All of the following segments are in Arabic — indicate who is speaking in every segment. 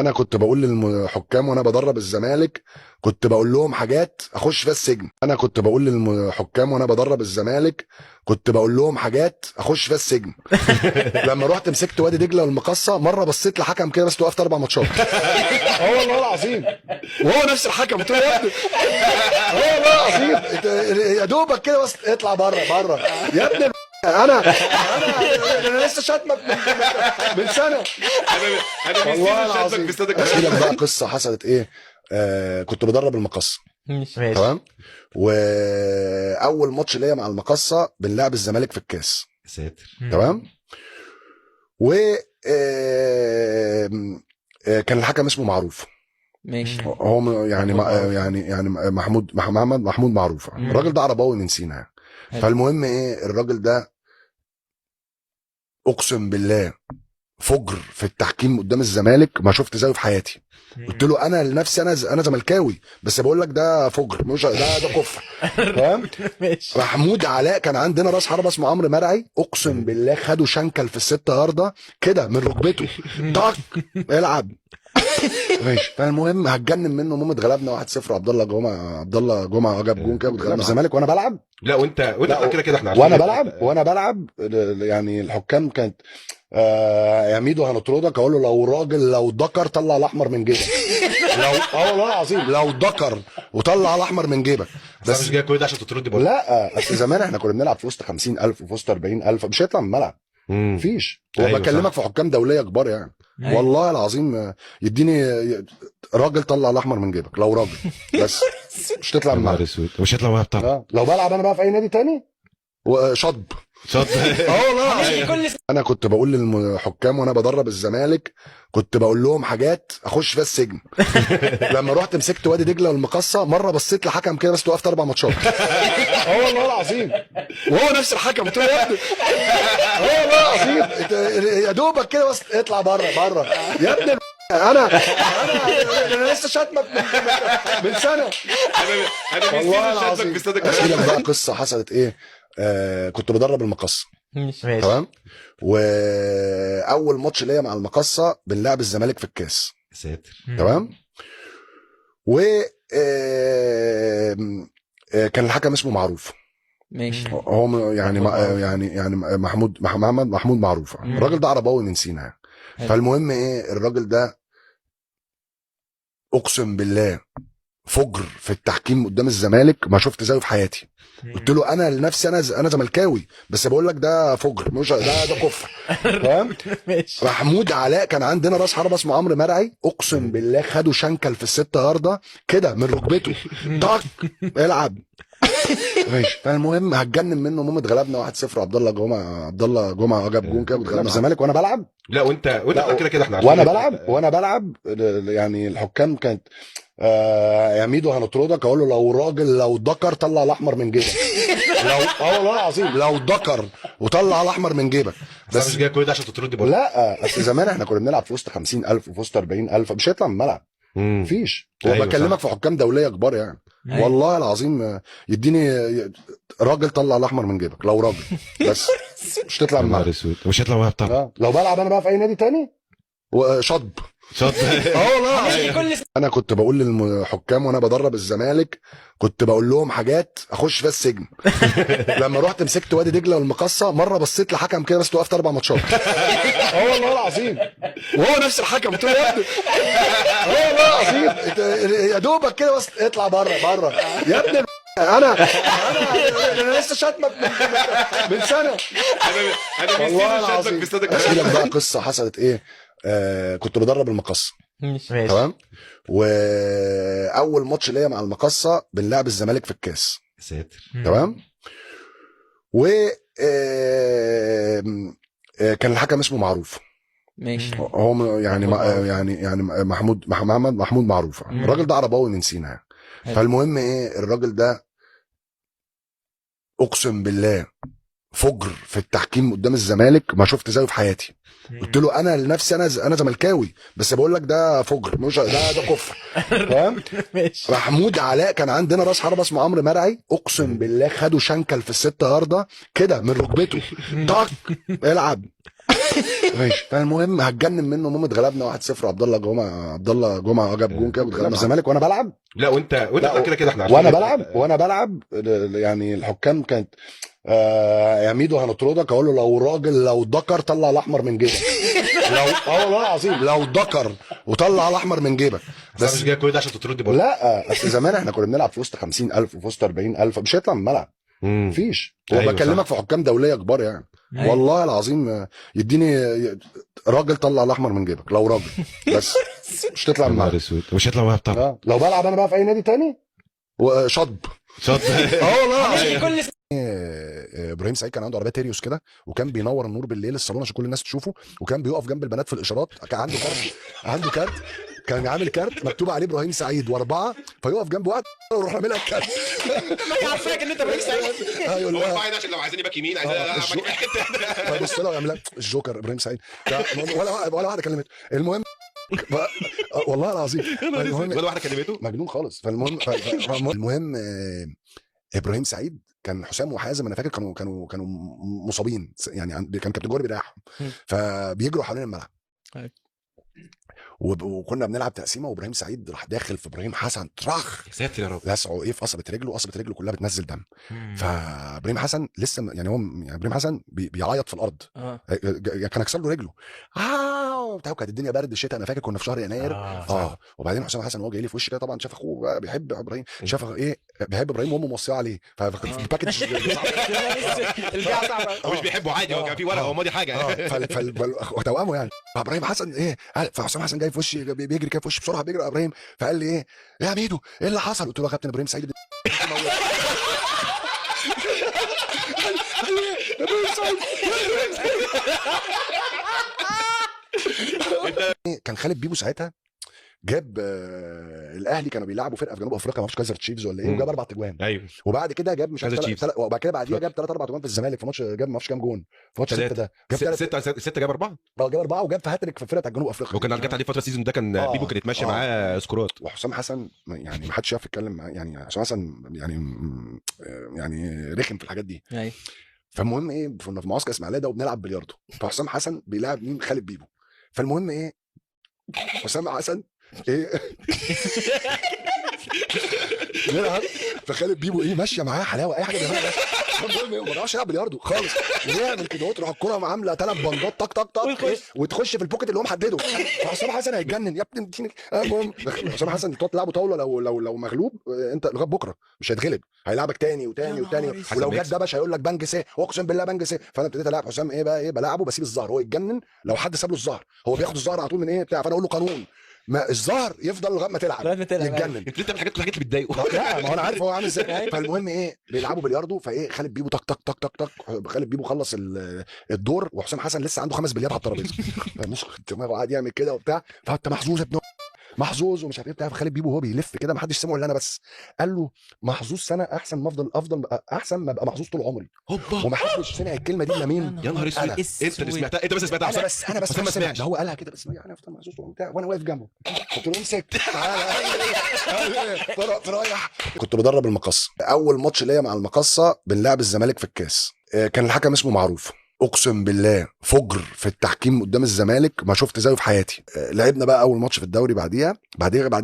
Speaker 1: انا كنت بقول للحكام وانا بدرب الزمالك، كنت بقول لهم حاجات اخش فيها السجن. انا كنت بقول للحكام وانا بدرب الزمالك، كنت بقول لهم حاجات اخش فيها السجن. لما رحت مسكت وادي دجله والمقصه، مره بصيت لحكم كده بس وقفت 4 ماتشات. اه والله العظيم، وهو نفس الحكم. قلت له يا ابني اه والله العظيم يا دوبك كده بس اطلع بره بره يا ابني. انا لسه شاتمك من سنه.
Speaker 2: انا
Speaker 1: والله
Speaker 2: نسيت شاتمك
Speaker 1: العظيم.
Speaker 2: في استاد
Speaker 1: احكي لك
Speaker 2: القاهره.
Speaker 1: بقى قصه حصلت ايه. كنت بدرب المقصه،
Speaker 3: ماشي.
Speaker 1: تمام. واول ماتش ليا مع المقصه بنلعب الزمالك في الكاس،
Speaker 2: ساتر.
Speaker 1: تمام. و كان الحكم اسمه معروف.
Speaker 3: ماشي.
Speaker 1: هو يعني يعني محمود معروف. الراجل ده عرباوي من سينا يعني.
Speaker 3: حلو.
Speaker 1: فالمهم ايه، الراجل ده اقسم بالله فجر في التحكيم قدام الزمالك ما شفت زيه في حياتي. قلت له انا لنفسي انا زملكاوي، بس بقول لك ده فجر، مش ده كفر. تمام.
Speaker 3: ماشي.
Speaker 1: محمود علاء كان عندنا راس حربه اسمه عمرو مرعي، اقسم بالله خده شنكل في ال6 ياردة كده من ركبته، طق العب. ماشي. فالمهم هتجنن منه، المهم اتغلبنا 1-0. عبد الله جمعه جاب جون كده واتغلبنا الزمالك وانا بلعب.
Speaker 2: لا وانت
Speaker 1: لا،
Speaker 2: كده احنا عارفين.
Speaker 1: وانا بلعب يعني الحكام كانت يا ميدو هنطردك. اقول له لو ذكر طلع الاحمر من جيبك. لو والله العظيم لو ذكر وطلع الاحمر من جيبك.
Speaker 2: بس مش جاي كل ده عشان تطردي برضه.
Speaker 1: لا، اصل زمان احنا كنا بنلعب في وسط 50,000 وفي وسط 40,000، مش هيطلع من الملعب. مفيش.
Speaker 2: أيوة
Speaker 1: وبكلمك
Speaker 2: صح.
Speaker 1: في حكام دوليه كبار يعني.
Speaker 3: أيوة.
Speaker 1: والله العظيم يديني راجل طلع الاحمر من جيبك، لو راجل بس مش تطلع
Speaker 2: يا
Speaker 1: من
Speaker 2: نهار
Speaker 1: الملعب.
Speaker 2: اسود، مش هيطلع معايا بتاع
Speaker 1: لو بلعب انا بقى في اي نادي تاني وشطب. اه والله
Speaker 3: كل
Speaker 1: انا كنت بقول للحكام وانا بدرب الزمالك، كنت بقول لهم حاجات اخش فيها السجن. لما رحت مسكت وادي دجله والمقصه، مره بصيت لحكم كده بس وقفت 4 ماتشات. اه والله العظيم، وهو نفس الحكم. قلت له يا ابني اه والله العظيم يا دوبك كده بس اطلع بره بره يا ابني. انا لسه شاتمك من سنه.
Speaker 2: انا
Speaker 1: والله
Speaker 2: نسيت شاتمك
Speaker 1: العظيم.
Speaker 2: في استاد
Speaker 1: احكي لك
Speaker 2: القاهره.
Speaker 1: بقى قصه حصلت ايه. كنت بدرب المقصه،
Speaker 3: ماشي.
Speaker 1: تمام. واول ماتش ليا مع المقصه بنلعب الزمالك في الكاس،
Speaker 2: ساتر.
Speaker 1: تمام. و كان الحكم اسمه معروف.
Speaker 3: ماشي.
Speaker 1: هو يعني محمود معروف. الراجل ده عرباوي من سينا يعني.
Speaker 3: حلو.
Speaker 1: فالمهم ايه، الراجل ده اقسم بالله فجر في التحكيم قدام الزمالك ما شفت زيه في حياتي. قلت له انا لنفسي انا زملكاوي، بس بقول لك ده فجر، مش ده كفر. تمام.
Speaker 3: ماشي.
Speaker 1: محمود علاء كان عندنا راس حربه اسمه عمرو مرعي، اقسم بالله خده شنكل في ال6 ياردة كده من ركبته، طق العب. ماشي. فالمهم هتجنن منه، المهم اتغلبنا 1-0. عبد الله جمعه جاب جون كده واتغلبنا الزمالك وانا بلعب.
Speaker 2: لا وانت كده احنا عارفين.
Speaker 1: وانا بلعب يعني الحكام كانت يا ميدو هنطردك. اقول له لو ذكر طلع الاحمر من جيبك. والله العظيم لو ذكر وطلع الاحمر من جيبك.
Speaker 2: بس مش جاي كل ده عشان تطردي برضه.
Speaker 1: لا، اصل زمان احنا كنا بنلعب في وسط 50,000 وفي وسط 40,000، مش هيطلع من الملعب. مفيش.
Speaker 2: أيوة
Speaker 1: وبكلمك
Speaker 2: صح.
Speaker 1: في حكام دوليه كبار يعني.
Speaker 3: أيوة.
Speaker 1: والله العظيم يديني راجل طلع الاحمر من جيبك، لو راجل بس مش تطلع
Speaker 2: يا
Speaker 1: من
Speaker 2: نهار
Speaker 1: الملعب.
Speaker 2: اسود، مش هيطلع معايا بتاع
Speaker 1: لو بلعب انا بقى في اي نادي تاني وشطب. اه والله
Speaker 3: كل
Speaker 1: انا كنت بقول للحكام وانا بدرب الزمالك، كنت بقول لهم حاجات اخش فيها السجن. لما رحت مسكت وادي دجله والمقصه، مره بصيت لحكم كده بس وقفت 4 ماتشات. اه والله العظيم، وهو نفس الحكم. قلت له يا ابني اه والله العظيم يا دوبك كده بس اطلع بره بره يا ابني. انا لسه شاتمك من سنه.
Speaker 2: انا
Speaker 1: والله
Speaker 2: نسيت شاتمك
Speaker 1: العظيم.
Speaker 2: في استاد
Speaker 1: احكي لك
Speaker 2: القاهره.
Speaker 1: بقى قصه حصلت ايه. كنت بدرب المقصه،
Speaker 3: ماشي.
Speaker 1: تمام. واول ماتش ليا مع المقصه بنلعب الزمالك في الكاس،
Speaker 2: ساتر.
Speaker 1: تمام. و كان الحكم اسمه معروف.
Speaker 3: ماشي.
Speaker 1: هو يعني محمود معروف. الراجل ده عرباوي من سينا يعني.
Speaker 3: حلو.
Speaker 1: فالمهم ايه، الراجل ده اقسم بالله فجر في التحكيم قدام الزمالك ما شفت زيه في حياتي. قلت له انا لنفسي انا زملكاوي، بس بقول لك ده فجر، مش ده كفر. تمام.
Speaker 3: ماشي.
Speaker 1: محمود علاء كان عندنا راس حربه اسمه عمرو مرعي، اقسم بالله خده شنكل في ال6 ياردة كده من ركبته، طق العب. ماشي. فالمهم هتجنن منه، المهم اتغلبنا 1-0. عبد الله جمعه جاب جون كده واتغلبنا الزمالك وانا بلعب.
Speaker 2: لا وانت كده احنا
Speaker 1: وانا بلعب يعني الحكام كانت يا ميدو هنطردك. اقول له لو راجل لو ذكر طلع الاحمر من جيبك. لو والله العظيم لو ذكر وطلع الاحمر من جيبك.
Speaker 2: بس مش جاي كل ده عشان تطرد برضه.
Speaker 1: لا اصل زمان احنا كنا بنلعب في وسط 50,000 وفي وسط 40,000، مش هيطلع من الملعب. مفيش.
Speaker 2: أيوة
Speaker 1: وبكلمك في حكام دوليه كبار يعني.
Speaker 3: أيوة.
Speaker 1: والله العظيم يديني راجل طلع الاحمر من جيبك لو راجل، بس مش تطلع من الملعب.
Speaker 2: مش هيطلع من الملعب طبعا.
Speaker 1: لو بلعب انا بقى في اي نادي تاني وشطب. والله
Speaker 3: كل
Speaker 1: ابراهيم سعيد كان عنده عربيه تيريوس كده، وكان بينور النور بالليل الصالون عشان كل الناس تشوفه، وكان بيقف جنب البنات في الاشارات. كان عنده كارت كان عامل كارت مكتوب عليه ابراهيم سعيد و4، فيقف جنب واحد ويروح عاملها الكارت.
Speaker 3: ما عارفاك ان انت ابراهيم سعيد.
Speaker 1: ايوه
Speaker 2: هو بعد عشان لو عايزين باك يمين
Speaker 1: فبص له يعمل الجوكر ابراهيم سعيد ولا واحده كلمته. المهم والله العظيم
Speaker 2: ولا واحده كلمته
Speaker 1: مجنون خالص. المهم ابراهيم سعيد كان حسام وحازم انا فاكر كانوا مصابين يعني، كان كابتن جوهري بيريحهم فبيجروا حوالين الملعب. وكنا بنلعب تقسيمه وابراهيم سعيد راح داخل في ابراهيم حسن طرخ.
Speaker 2: يا ساتر يا رب.
Speaker 1: لسعه في قصبه رجله كلها بتنزل دم. فابراهيم حسن لسه يعني هو يعني ابراهيم حسن بيعيط في الارض. كان اكسر له رجله بتاع. كانت الدنيا برد الشتاء انا فاكر كنا في شهر يناير. وبعدين حسام حسن وهو جاي لي في وشي كده طبعا شاف اخوه بيحب ابراهيم، شاف ايه بيحب ابراهيم وامه موصيه عليه ففي الباكج
Speaker 2: هو مش بيحبه عادي، هو كان في ورقه هو ماضي حاجه
Speaker 1: توامه يعني. فابراهيم حسن ايه فحسام حسن جاي في وشي بيجري كده في وشي بسرعه بيجري ابراهيم، فقال لي ايه يا ميدو ايه اللي حصل؟ قلت له يا كابتن ابراهيم سعيد كان خالد بيبو ساعتها جاب الاهلي كانوا بيلعبوا فرقه في جنوب افريقيا ما اعرفش كايزر تشيفز ولا ايه، وجاب 4 اجوان.
Speaker 2: ايوه.
Speaker 1: وبعد كده جاب مش وبعد كده بعديها جاب 3-4 اجوان في الزمالك في ماتش، جاب ما اعرفش كام جون في ماتش ده. جاب
Speaker 2: 6 جاب 4
Speaker 1: جاب 4 وجاب في هاتريك في فرقه جنوب افريقيا.
Speaker 2: وكان جت عليه فتره السيزون ده كان بيبو كانت ماشيه معاه سكورات.
Speaker 1: وحسام حسن يعني ما حدش يعرف يتكلم معاه يعني. حسام حسن يعني رخم في الحاجات دي.
Speaker 3: ايوه.
Speaker 1: فالمهم ايه كنا في معسكر اسماعيليه ده وبنلعب بلياردو، فحسام حسن بيلعب مين؟ خالد بيبو. فالمهم ايه حسام حسن ايه نلعب فخالد بيبو ايه ماشيه معاه حلاوه اي حاجه بيعملها. المهم ما بيعرفش يلعب بلياردو خالص، ويعمل كده وتروح الكوره عامله 3 بندات طق طق طق وتخش في البوكيت اللي هو محدده. فحسام حسن هيتجنن يا ابني. المهم حسام حسن تقعد تلعبه طاوله لو مغلوب انت لغايه بكره مش هيتغلب، هيلعبك تاني وتاني وتاني، ولو جت دبش هيقول لك بنجس ايه اقسم بالله بنجس ايه. فانا ابتديت العب حسام ايه بقى ايه بلعبه بسيب الظهر هو يتجنن، لو حد ساب له الظهر هو بياخد الظهر على طول من ايه بتاع، فانا اقول له قانون ما الظهر يفضل لغايه ما تلعب يتجنن.
Speaker 2: انت من الحاجات اللي بتضايقه.
Speaker 1: لا ما هو انا عارف هو عامل ازاي. فالمهم ايه بيلعبوا بلياردو فايه خالد بيبو طق طق طق طق طق. خالد بيبو خلص الدور وحسام حسن لسه عنده 5 بليات على الترابيزه فمش دماغه قاعد يعمل كده وبتاع. فانت محظوظ يا ابن محظوظ ومش عارف ايه بتاع. فخالد بيبو وهو بيلف كده ما حدش سمعه الا انا بس، قال له محظوظ سنه احسن ما افضل احسن ما ابقى محظوظ طول عمري. وما حدش سمع الكلمه دي الا مين؟
Speaker 2: يا نهار اسود. انت اللي سمعتها، انت بس سمعتها.
Speaker 1: انا بس ما سمعتش، هو قالها كده بس يعني افضل محظوظ وبتاع وانا واقف جنبه قلت له امسك رايح. كنت بدرب المقصه، اول ماتش ليا مع المقصه بنلعب الزمالك في الكاس، كان الحكم اسمه معروف اقسم بالله فجر في التحكيم قدام الزمالك ما شفت زيه في حياتي. لعبنا بقى اول ماتش في الدوري، بعديها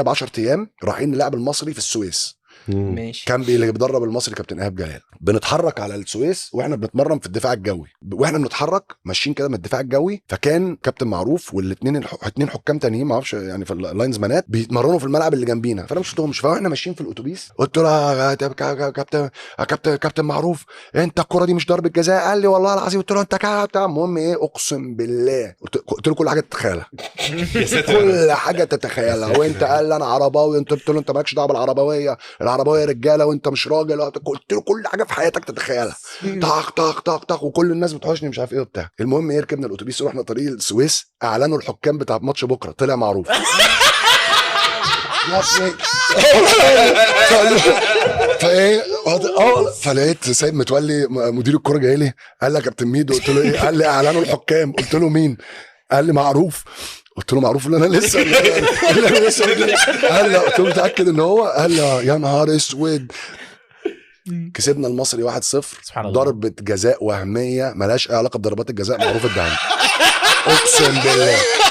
Speaker 1: ب 10 ايام رايحين نلعب المصري في السويس.
Speaker 3: ماشي.
Speaker 1: كان اللي بيدرب المصري كابتن ايهاب جلال. بنتحرك على السويس واحنا بنتمرن في الدفاع الجوي، واحنا بنتحرك ماشيين كده من الدفاع الجوي، فكان كابتن معروف والاثنين حكام تانيين ما اعرفش يعني في اللاينز مانات بيتمرنوا في الملعب اللي جنبينا، فانا مش شفتهمش. فاحنا ماشيين في الاتوبيس قلت له يا كابتن معروف انت الكره دي مش ضربه جزاء؟ قال لي والله العظيم. قلت له انت كابتن. المهم ايه اقسم بالله قلت له كل حاجه تتخيلها كل حاجه تتخيلها. وانت قال لي انا عرباوي، انت قلت له انت مالكش دعوه بالعربويه، العربويه رجاله وانت مش راجل. قلت له كل حاجه في حياتك تتخيلها طخ طخ طخ طخ وكل الناس بتحوشني مش عارف ايه وبتاع. المهم ايه ركبنا الاتوبيس ورحنا طريق السويس، اعلنوا الحكام بتاع ماتش بكره طلع معروف. فايه فلقيت سيد متولي مدير الكوره جاي لي قال لي يا كابتن ميدو. قلت له ايه؟ قال لي اعلنوا الحكام. قلت له مين؟ قال لي معروف. قلت له معروف اللي انا لسه قال لي قلت له متاكد ان هو؟ قال لي يا نهار اسود. كسبنا المصري 1-0 ضربه جزاء وهميه ملهاش اي علاقه بضربات الجزاء معروف الدهني. اقسم بالله